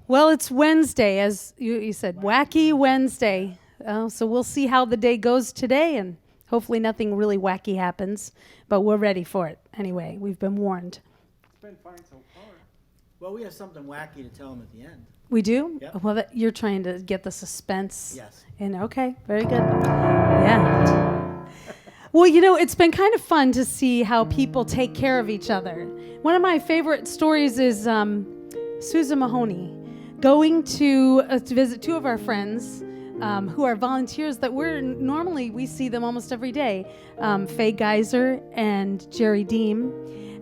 Well, it's Wednesday, as you said, Wacky Wednesday. So we'll see how the day goes today, and hopefully nothing really wacky happens. But we're ready for it anyway. We've been warned. It's been fine so far. Well, we have something wacky to tell them at the end. We do? Yep. Well, you're trying to get the suspense. Yes. And okay, very good. Yeah. Well, it's been kind of fun to see how people take care of each other. One of my favorite stories is Susan Mahoney going to visit two of our friends who are volunteers that we see them almost every day, Faye Geyser and Jerry Deem.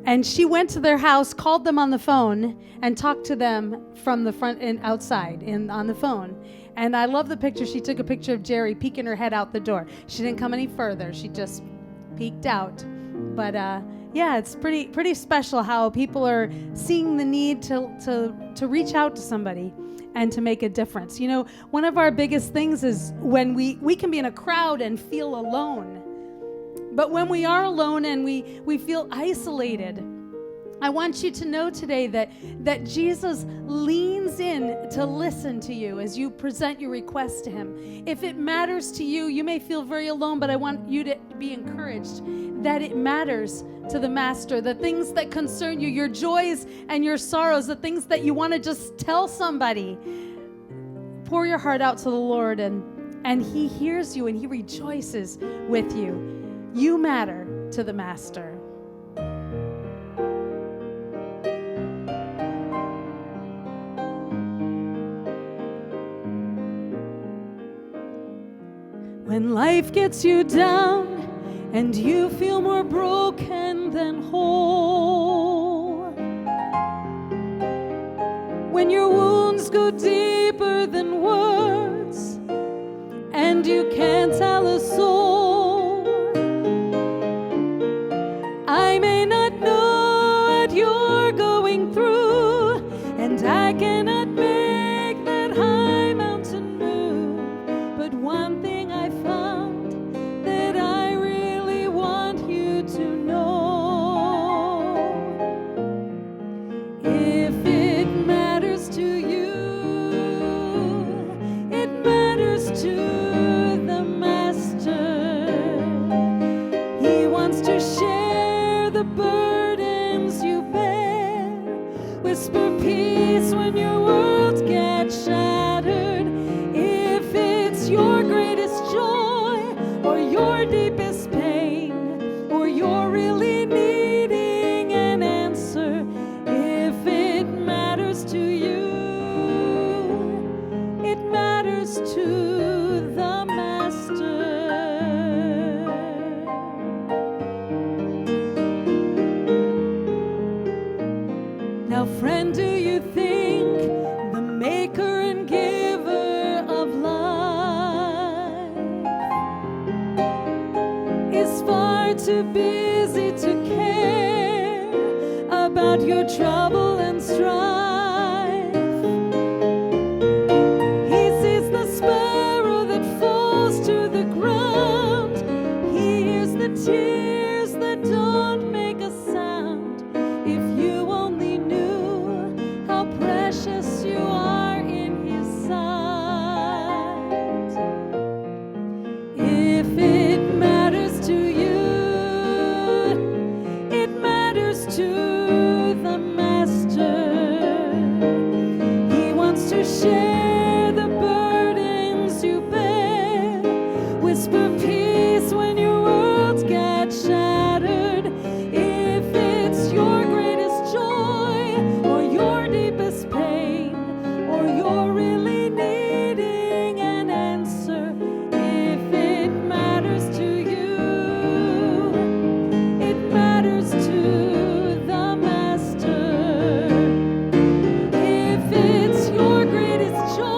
And she went to their house, called them on the phone, and talked to them from the front and outside on the phone. And I love the picture. She took a picture of Jerry peeking her head out the door. She didn't come any further. She just peeked out. But yeah, it's pretty special how people are seeing the need to reach out to somebody and to make a difference. One of our biggest things is when we can be in a crowd and feel alone. But when we are alone and we feel isolated, I want you to know today that Jesus leans in to listen to you as you present your request to him. If it matters to you, you may feel very alone, but I want you to be encouraged that it matters to the Master. The things that concern you, your joys and your sorrows, the things that you want to just tell somebody. Pour your heart out to the Lord, and he hears you and he rejoices with you. You matter to the Master. When life gets you down and you feel more broken than whole, when your wounds go deeper than words and you can't tell a soul, I may not know what you're going through, and I cannot make that high mountain move, but one thing I found that I really want you to know. If it matters to you, it matters to the Master. He wants to share the burdens you bear, whisper peace when your world gets shattered. If it's your greatest joy or your deepest pain, or you're really needing an answer, if it matters to you, it matters to the Master. Now, friend, do you think the maker and giver of life is far too busy to care about your trouble and strife? He sees the sparrow that falls to the ground. He hears the tears that don't make a sound. If you only knew how precious you are in his sight. If it matters to you, it matters to the Master. He wants to share the burdens you bear, whisper peace when your world gets shattered. If it's your greatest joy or your deepest pain, or you're really needing an answer, if it matters to you, it matters to the Master. If it's your greatest joy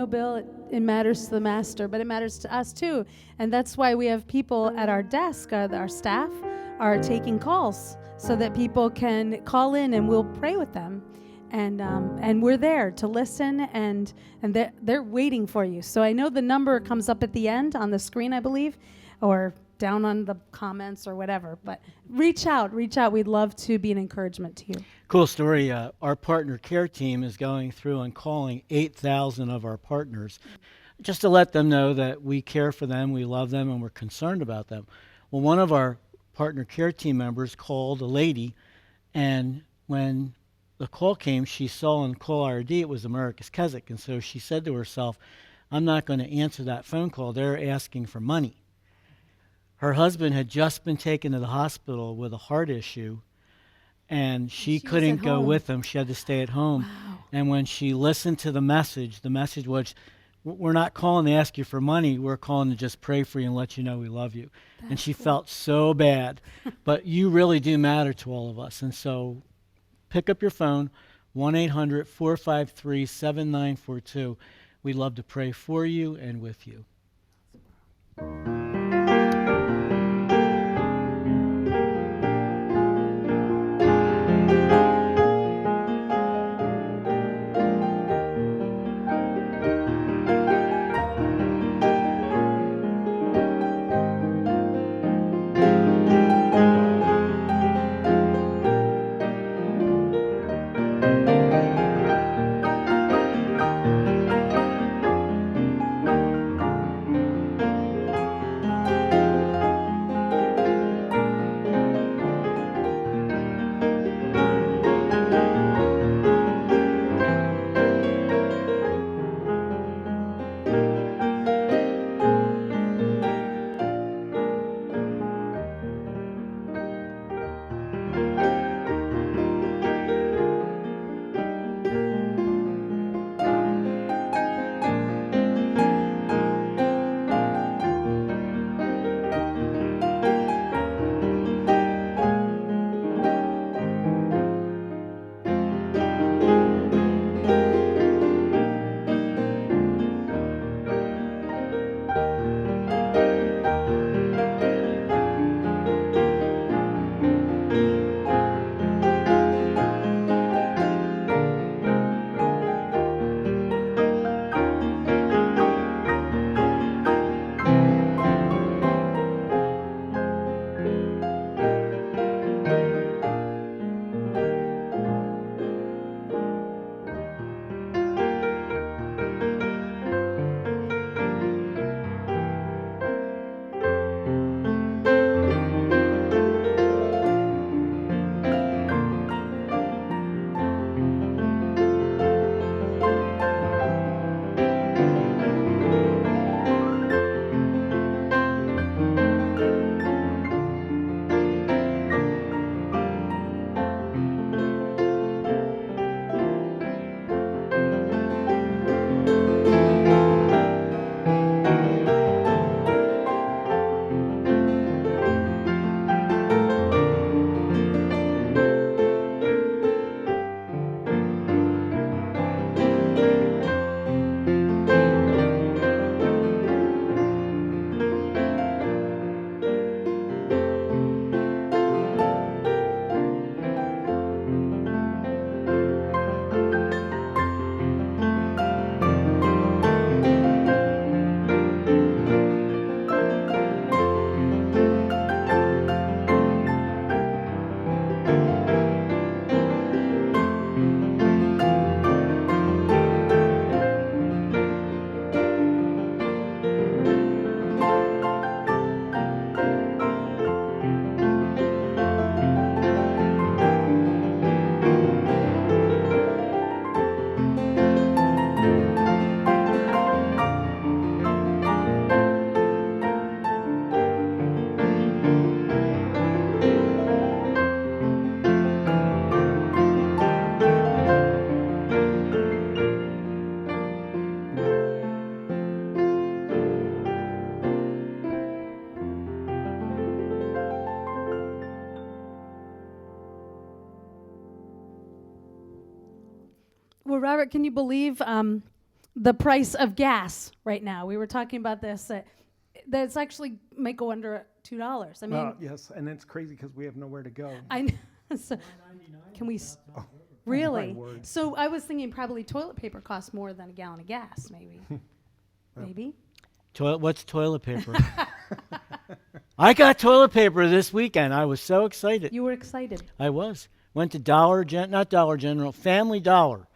Bill, it matters to the master, but it matters to us too. And that's why we have people at our desk, our staff are taking calls so that people can call in and we'll pray with them. And we're there to listen, and they're waiting for you. So I know the number comes up at the end on the screen, I believe, or down on the comments or whatever. But reach out. We'd love to be an encouragement to you. Cool story. Our partner care team is going through and calling 8,000 of our partners just to let them know that we care for them, we love them, and we're concerned about them. Well, one of our partner care team members called a lady, and when the call came, she saw on call ID it was America's Keswick, and so she said to herself, I'm not going to answer that phone call. They're asking for money. Her husband had just been taken to the hospital with a heart issue, and she couldn't go with him. She had to stay at home. Wow. And when she listened to the message was, we're not calling to ask you for money. We're calling to just pray for you and let you know we love you. And she felt so bad. But you really do matter to all of us. And so pick up your phone, 1-800-453-7942. We'd love to pray for you and with you. Well, Robert, can you believe the price of gas right now. We were talking about this, that it's actually might go under $2. I mean, Yes, and it's crazy because we have nowhere to go. I know. So, can we really? word. So I was thinking probably toilet paper costs more than a gallon of gas, maybe. Maybe. What's toilet paper? I got toilet paper this weekend. I was so excited. You were excited. I was. Went to not Dollar General, Family Dollar,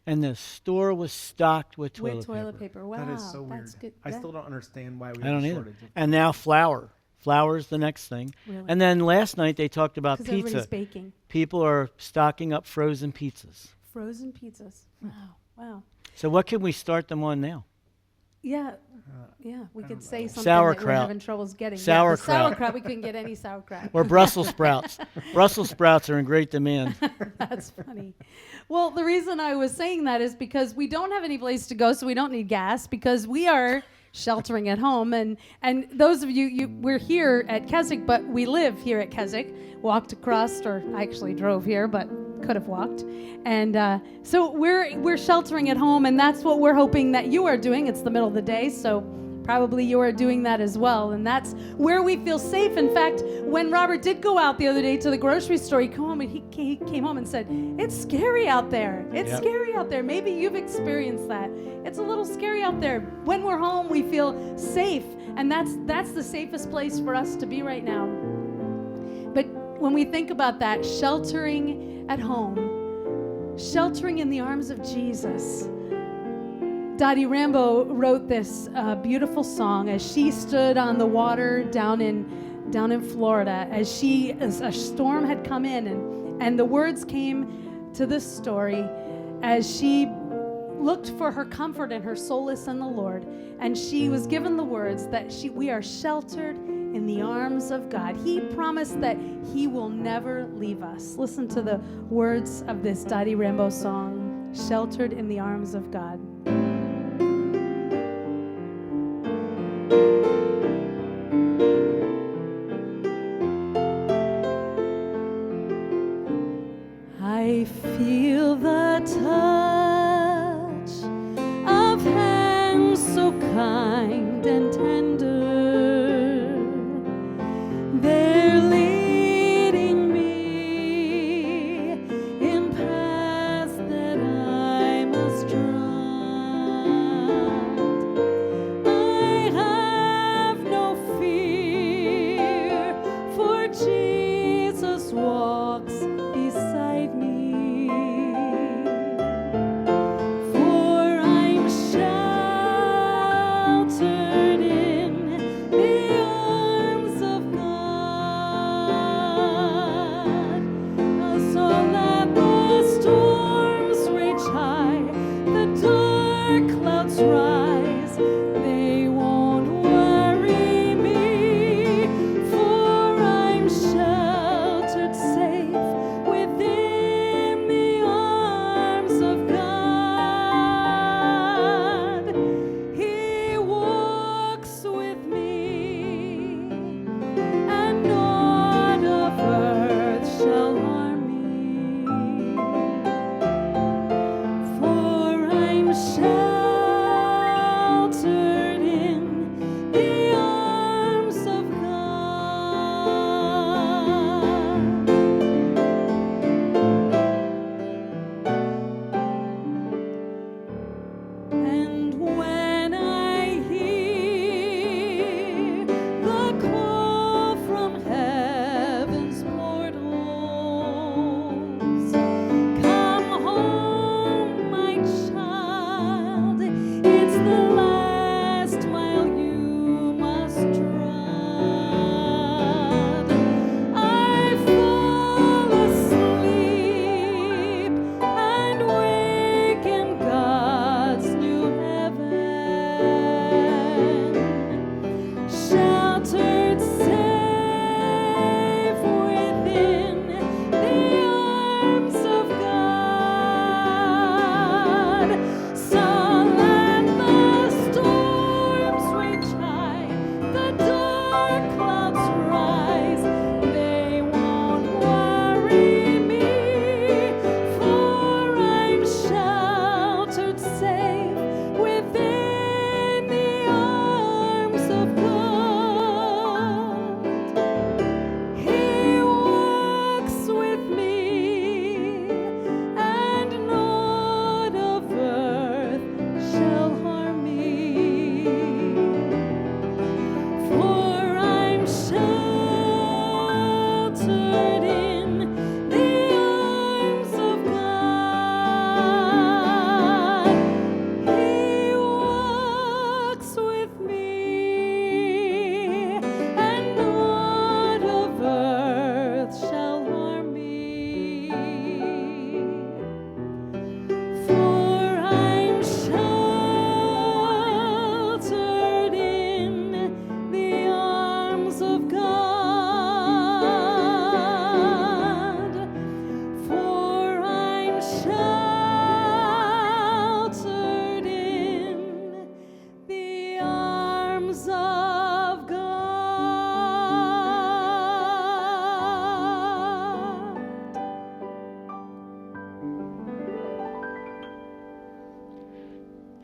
and the store was stocked with toilet paper. Wow, That is so weird. that's good. I still don't understand why we I have don't a either. shortage of And now flour. Flour is the next thing. Really? And then last night they talked about Because everybody's pizza. baking. People are stocking up frozen pizzas. Frozen pizzas. Wow. So what can we start them on now? Yeah. Yeah, we could say something that Sauerkraut. we're having troubles getting. Sauerkraut. Yeah, the sauerkraut, we couldn't get any sauerkraut. Or Brussels sprouts. Brussels sprouts are in great demand. That's funny. Well, the reason I was saying that is because we don't have any place to go, so we don't need gas, because we are sheltering at home. And those of you, we're here at Keswick, but we live here at Keswick. Walked across, or I actually drove here, but could have walked. And so we're sheltering at home, and that's what we're hoping that you are doing. It's the middle of the day, so probably you are doing that as well. And that's where we feel safe. In fact, when Robert did go out the other day to the grocery store, he came home and said, "It's scary out there. It's scary out there." Maybe you've experienced that. It's a little scary out there. When we're home, we feel safe, and that's the safest place for us to be right now. But when we think about that, sheltering at home, sheltering in the arms of Jesus, Dottie Rambo wrote this beautiful song as she stood on the water down in Florida, as a storm had come in, and the words came to this story as she looked for her comfort and her solace in the Lord, and she was given the words that we are sheltered in the arms of God. He promised that He will never leave us. Listen to the words of this Dottie Rambo song, "Sheltered in the Arms of God." I feel the touch of hands so kind and tender. They're leading me in paths that I must trust.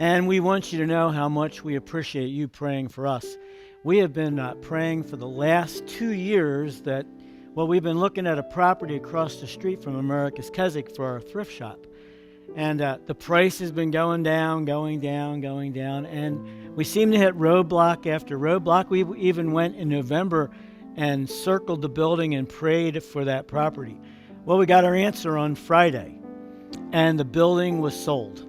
And we want you to know how much we appreciate you praying for us. We have been praying for the last 2 years that, we've been looking at a property across the street from America's Keswick for our thrift shop. And the price has been going down, and we seem to hit roadblock after roadblock. We even went in November and circled the building and prayed for that property. Well, we got our answer on Friday, and the building was sold.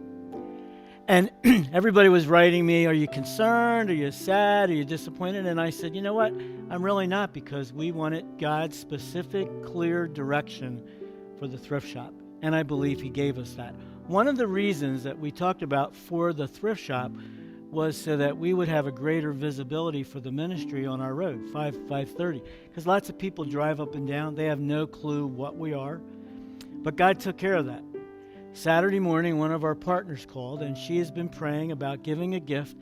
And everybody was writing me, are you concerned? Are you sad? Are you disappointed? And I said, you know what? I'm really not, because we wanted God's specific, clear direction for the thrift shop. And I believe he gave us that. One of the reasons that we talked about for the thrift shop was so that we would have a greater visibility for the ministry on our road, 530. Because lots of people drive up and down. They have no clue what we are. But God took care of that. Saturday morning, one of our partners called, and she has been praying about giving a gift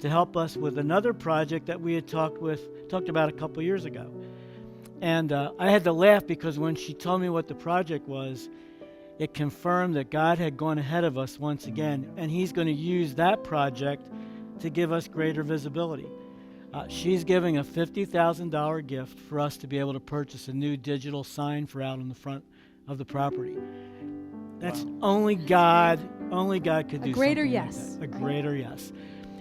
to help us with another project that we had talked about a couple years ago. And I had to laugh, because when she told me what the project was, it confirmed that God had gone ahead of us once again, and he's going to use that project to give us greater visibility. She's giving a $50,000 gift for us to be able to purchase a new digital sign for out on the front of the property. That's only God could do. A greater something yes. like that. A greater yes.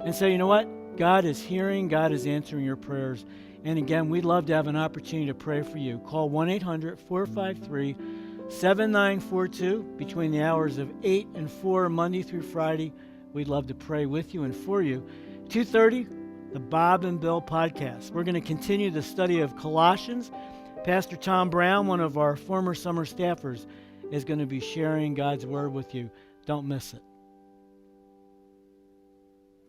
And so, you know what? God is hearing, God is answering your prayers. And again, we'd love to have an opportunity to pray for you. Call 1-800-453-7942 between the hours of 8 and 4, Monday through Friday. We'd love to pray with you and for you. 2:30, the Bob and Bill podcast. We're going to continue the study of Colossians. Pastor Tom Brown, one of our former summer staffers, is going to be sharing God's word with you. Don't miss it.